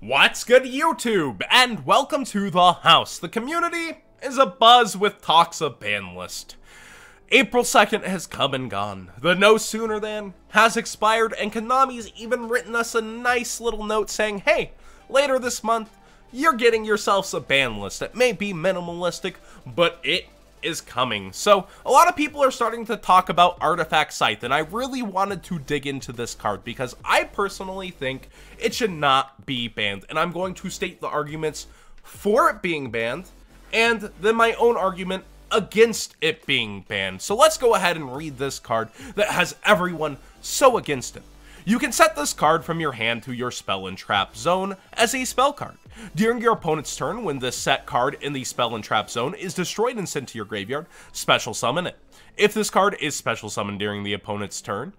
What's good, YouTube? And welcome to the house. The community is abuzz with talks of ban list. April 2nd has come and gone. The no sooner than has expired, and Konami's even written us a nice little note saying, hey, later this month, you're getting yourselves a ban list. It may be minimalistic, but it is coming. So a lot of people are starting to talk about Artifact Scythe, and I really wanted to dig into this card because I personally think it should not be banned, and I'm going to state the arguments for it being banned and then my own argument against it being banned. So let's go ahead and read this card that has everyone so against it. You can set this card from your hand to your spell and trap zone as a spell card. During your opponent's turn, when this set card in the spell and trap zone is destroyed and sent to your graveyard, special summon it. If this card is special summoned during the opponent's turn,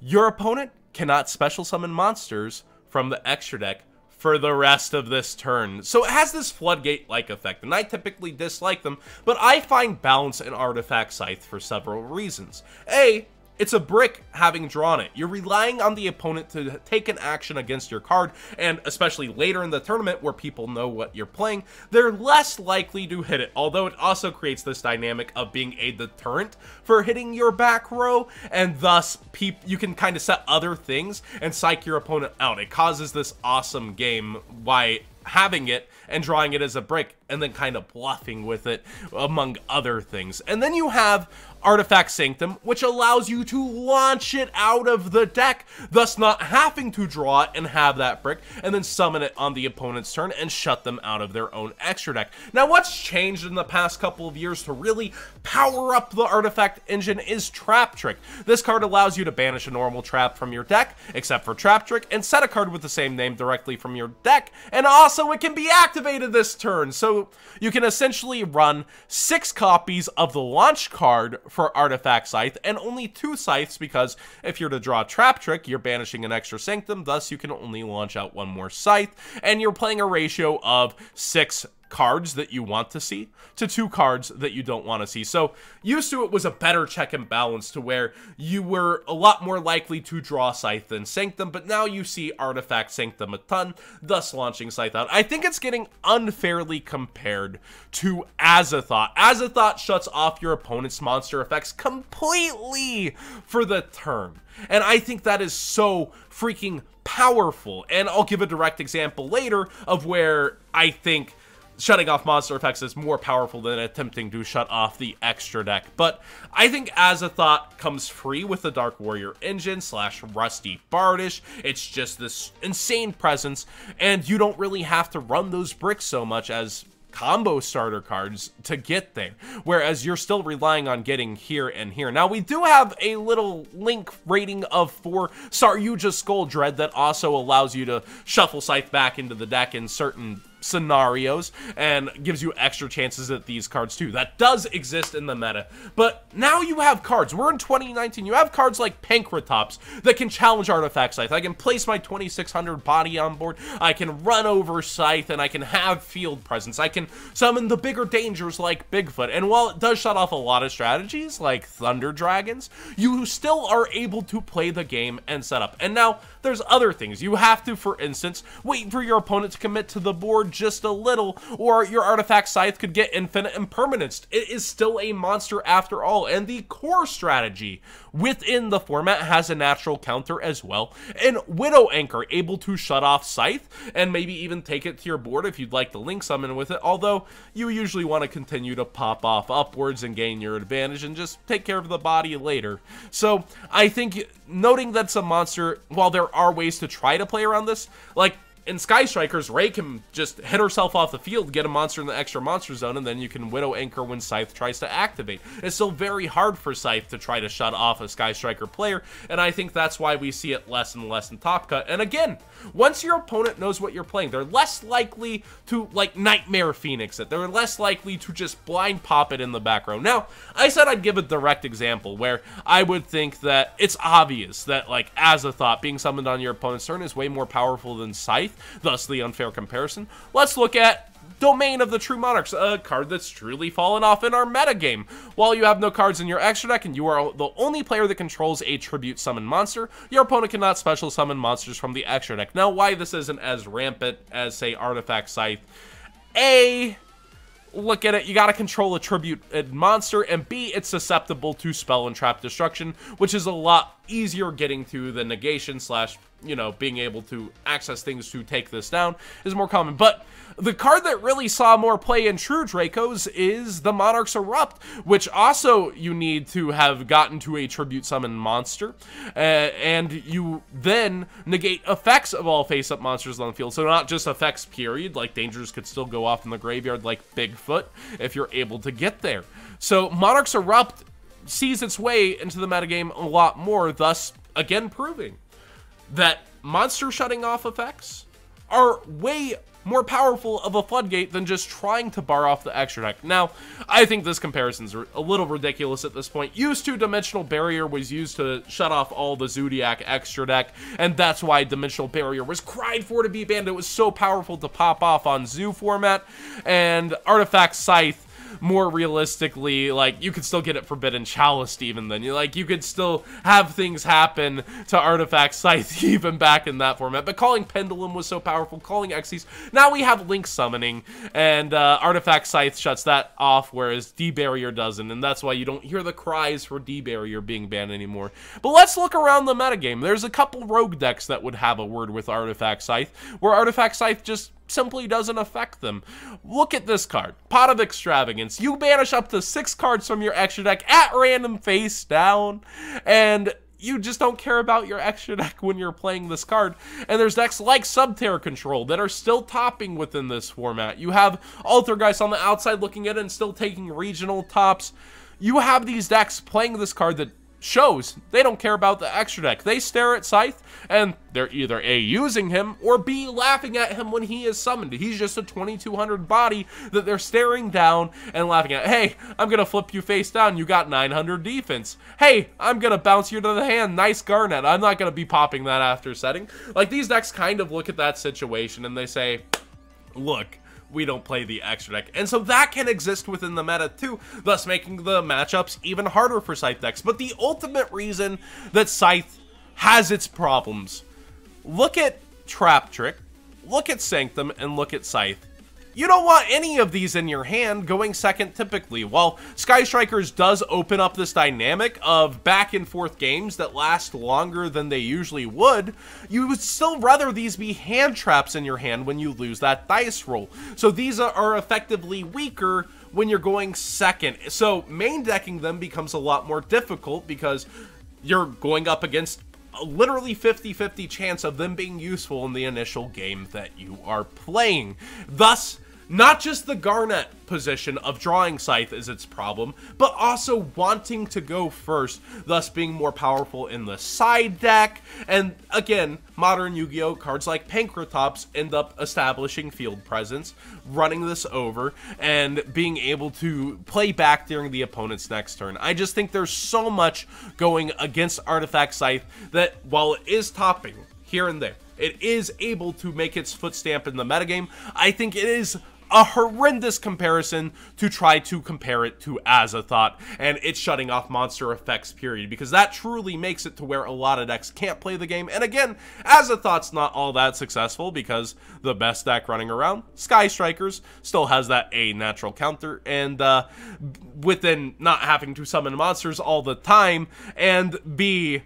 your opponent cannot special summon monsters from the extra deck for the rest of this turn. So it has this floodgate-like effect, and I typically dislike them, but I find balance in Artifact Scythe for several reasons. A, it's a brick having drawn it. You're relying on the opponent to take an action against your card, and especially later in the tournament where people know what you're playing, they're less likely to hit it, although it also creates this dynamic of being a deterrent for hitting your back row, and thus you can kind of set other things and psych your opponent out. It causes this awesome game by having it and drawing it as a brick and then kind of bluffing with it, among other things. And then you have Artifact Sanctum, which allows you to launch it out of the deck, thus not having to draw it and have that brick, and then summon it on the opponent's turn and shut them out of their own extra deck. Now, what's changed in the past couple of years to really power up the Artifact engine is Trap Trick. This card allows you to banish a normal trap from your deck, except for Trap Trick, and set a card with the same name directly from your deck, and also it can be activated this turn. So you can essentially run 6 copies of the launch card for Artifact Scythe, and only 2 Scythes, because if you're to draw Trap Trick, you're banishing an extra Sanctum, thus you can only launch out 1 more Scythe, and you're playing a ratio of 6 cards that you want to see to 2 cards that you don't want to see. So used to, it was a better check and balance to where you were a lot more likely to draw Scythe than Sanctum, but now you see Artifact Sanctum a ton, thus launching Scythe out. I think it's getting unfairly compared to Azathoth. Azathoth shuts off your opponent's monster effects completely for the turn, and I think that is so freaking powerful. And I'll give a direct example later of where I think shutting off monster effects is more powerful than attempting to shut off the extra deck. But I think Azathoth comes free with the Dark Warrior engine / Rusty Bardish. It's just this insane presence, and you don't really have to run those bricks so much as combo starter cards to get there, whereas you're still relying on getting here and here. Now, we do have a little link rating of 4 Saryuja Skull Dread that also allows you to shuffle Scythe back into the deck in certain scenarios and gives you extra chances at these cards too. That does exist in the meta, but now you have cards. We're in 2019. You have cards like Pankratops that can challenge Artifact Scythe. I can place my 2600 body on board, I can run over Scythe, and I can have field presence. I can summon the bigger dangers like Bigfoot, and while it does shut off a lot of strategies like Thunder Dragons, you still are able to play the game and set up. And now there's other things. You have to, for instance, wait for your opponent to commit to the board just a little, or your Artifact Scythe could get infinite impermanence. It is still a monster after all, and the core strategy within the format has a natural counter as well. And Widow Anchor, able to shut off Scythe and maybe even take it to your board if you'd like to link summon with it, although you usually want to continue to pop off upwards and gain your advantage and just take care of the body later. So I think noting that's a monster, while there are ways to try to play around this, like in Sky Strikers, Ray can just hit herself off the field, get a monster in the extra monster zone, and then you can Widow Anchor when Scythe tries to activate. It's still very hard for Scythe to try to shut off a Sky Striker player, and I think that's why we see it less and less in Top Cut. And again, once your opponent knows what you're playing, they're less likely to, like, Nightmare Phoenix it. They're less likely to just blind pop it in the back row. Now, I said I'd give a direct example where I would think that it's obvious that, like, Azathoth being summoned on your opponent's turn is way more powerful than Scythe, Scythe, thus the unfair comparison. Let's look at Domain of the True Monarchs, a card that's truly fallen off in our metagame. While you have no cards in your extra deck and you are the only player that controls a tribute summon monster, your opponent cannot special summon monsters from the extra deck. Now, why this isn't as rampant as, say, Artifact Scythe? A, look at it, you gotta control a tribute monster, and B, it's susceptible to spell and trap destruction, which is a lot easier getting to the negation slash, you know, being able to access things to take this down is more common. But the card that really saw more play in True Dracos is the Monarchs Erupt, which also you need to have gotten to a tribute summon monster, and you then negate effects of all face-up monsters on the field. So not just effects, period, like dangers could still go off in the graveyard like Bigfoot if you're able to get there. So Monarchs Erupt sees its way into the metagame a lot more, thus, again, proving that monster shutting off effects are way more powerful of a floodgate than just trying to bar off the extra deck. Now, I think this comparison's a little ridiculous at this point. Used to, Dimensional Barrier was used to shut off all the Zodiac extra deck, and that's why Dimensional Barrier was cried for to be banned. It was so powerful to pop off on Zoo format, and Artifact Scythe, more realistically, like, you could still get it Forbidden Chalice even then. You could still have things happen to Artifact Scythe even back in that format. But calling Pendulum was so powerful, calling Xyz. Now we have Link Summoning, and Artifact Scythe shuts that off, whereas D-Barrier doesn't, and that's why you don't hear the cries for D-Barrier being banned anymore. But let's look around the metagame. There's a couple rogue decks that would have a word with Artifact Scythe, where Artifact Scythe just simply doesn't affect them. Look at this card, Pot of Extravagance. You banish up to 6 cards from your extra deck at random face down, and you just don't care about your extra deck when you're playing this card. And there's decks like Subterra Control that are still topping within this format. You have Altergeist on the outside looking at it and still taking regional tops. You have these decks playing this card that shows they don't care about the extra deck. They stare at Scythe, and they're either A, using him, or B, laughing at him when he is summoned. He's just a 2200 body that they're staring down and laughing at. Hey, I'm gonna flip you face down, you got 900 defense. Hey, I'm gonna bounce you to the hand, nice Garnet. I'm not gonna be popping that after setting. Like, these decks kind of look at that situation and they say, look, we don't play the extra deck. And so that can exist within the meta too, thus making the matchups even harder for Scythe decks. But the ultimate reason that Scythe has its problems, look at Trap Trick, look at Sanctum, and look at Scythe. You don't want any of these in your hand going second typically. While Sky Strikers does open up this dynamic of back and forth games that last longer than they usually would, you would still rather these be hand traps in your hand when you lose that dice roll. So these are effectively weaker when you're going second. So main decking them becomes a lot more difficult because you're going up against a literally 50-50 chance of them being useful in the initial game that you are playing. Thus, not just the Garnet position of drawing Scythe is its problem, but also wanting to go first, thus being more powerful in the side deck. And again, modern Yu-Gi-Oh! Cards like Pankratops end up establishing field presence, running this over, and being able to play back during the opponent's next turn. I just think there's so much going against Artifact Scythe that, while it is topping here and there, it is able to make its foot-stamp in the metagame. I think it is a horrendous comparison to try to compare it to Azathoth and it's shutting off monster effects, period, because that truly makes it to where a lot of decks can't play the game. And again, Azathoth's not all that successful because the best deck running around, Sky Strikers, still has that A, natural counter, and within not having to summon monsters all the time, and B,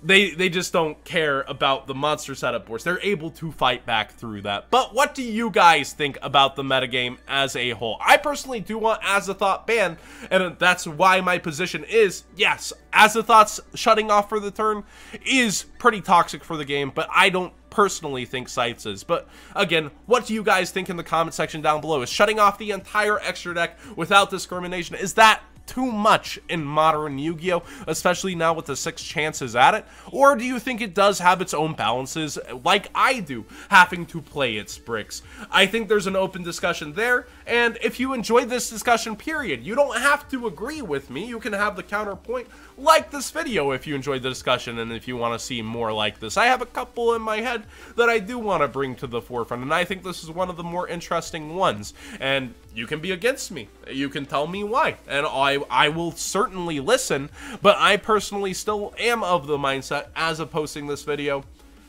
They just don't care about the monster setup boards. They're able to fight back through that. But what do you guys think about the metagame as a whole? I personally do want Azathoth banned, and that's why my position is, yes, Azathoth's shutting off for the turn is pretty toxic for the game, but I don't personally think Scythe's is. But again, what do you guys think in the comment section down below? Is shutting off the entire extra deck without discrimination, is that too much in modern Yu-Gi-Oh, especially now with the 6 chances at it? Or do you think it does have its own balances, like I do, having to play its bricks? I think there's an open discussion there, and if you enjoyed this discussion, period, you don't have to agree with me. You can have the counterpoint, like this video if you enjoyed the discussion and if you want to see more like this. I have a couple in my head that I do want to bring to the forefront, and I think this is one of the more interesting ones, and you can be against me. You can tell me why, and I will certainly listen, but I personally still am of the mindset, as of posting this video,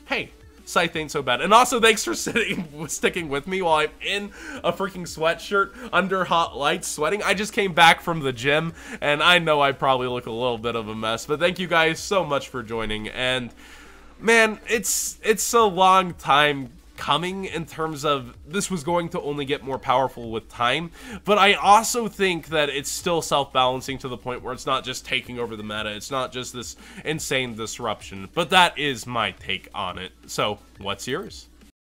hey, Scythe ain't so bad. And also, thanks for sticking with me while I'm in a freaking sweatshirt under hot lights sweating. I just came back from the gym, and I know I probably look a little bit of a mess, but thank you guys so much for joining. And man, it's a long time coming in terms of this was going to only get more powerful with time, but I also think that it's still self-balancing to the point where it's not just taking over the meta, it's not just this insane disruption, but that is my take on it. So what's yours?